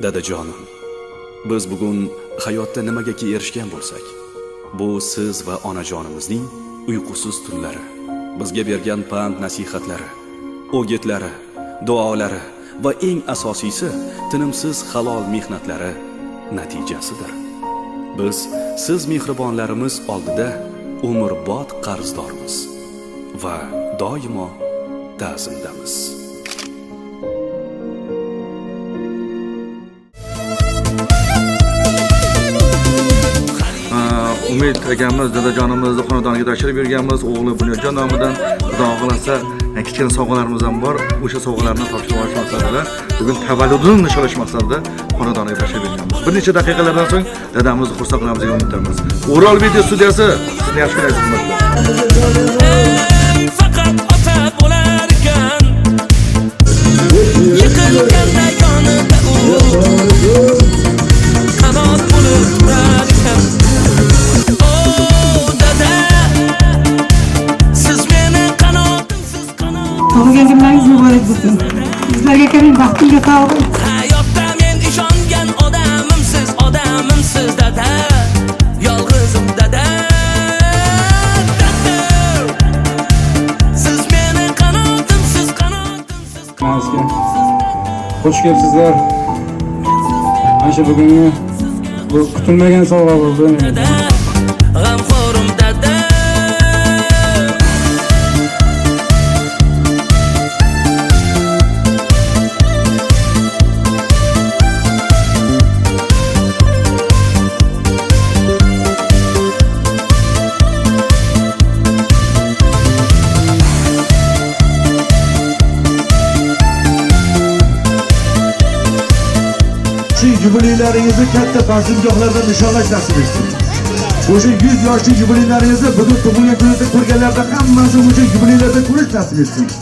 Dadajonim, biz bugun hayotda nimagaki erishgan bo'lsak, bu siz va onajonimizning uyqusiz tunlari, bizga bergan pand nasihatlari, o'gitlari, duolari va eng asosiysi tinimsiz halol mehnatlari natijasidir. Biz siz mehribonlarimiz oldida umrbod qarzdormiz va doimo ta'zimdamiz. Umid akamiz dadajonimizni xonadoniga tashrif buyurganmiz. O'g'li Bunyodjon nomidan Xudo xolasa kichkina sovg'alarimiz ham bor. O'sha sovg'alarni topshirib olish maqsadida bugun tavalludini nishonlash maqsadida xonadoniga tashrif buyurganmiz. Bir necha daqiqalardan so'ng dadamizni xursand qilamiz degan umiddamiz. O'rol video studiyasi sizni yaxshi ko'rasizmi? Faqat ota bo'lar ekan, yiqilganda yonida u qanot bo'lib turar ekan. Tug'ilgan kunlaringiz muborak bo'lsin. Sizlarga karing baxtimga sog'lik. Hayotda men ishongan odamimsiz dada. Yolg'izim dada. Siz meni qanotimsiz. Xush kelibsizlar. Ana bugungi bu kutilmagan sovg'a bo'ldi. G'amxo'rim dada. Yubileylaringizni katta farzandgohlarda nishonlash nasib etsin. O'sha 100 yoshlik yubileylaringizni bugun tug'ilgan kunida ko'rganlarda hammasi o'sha yubileylarda ko'rish nasib etsin.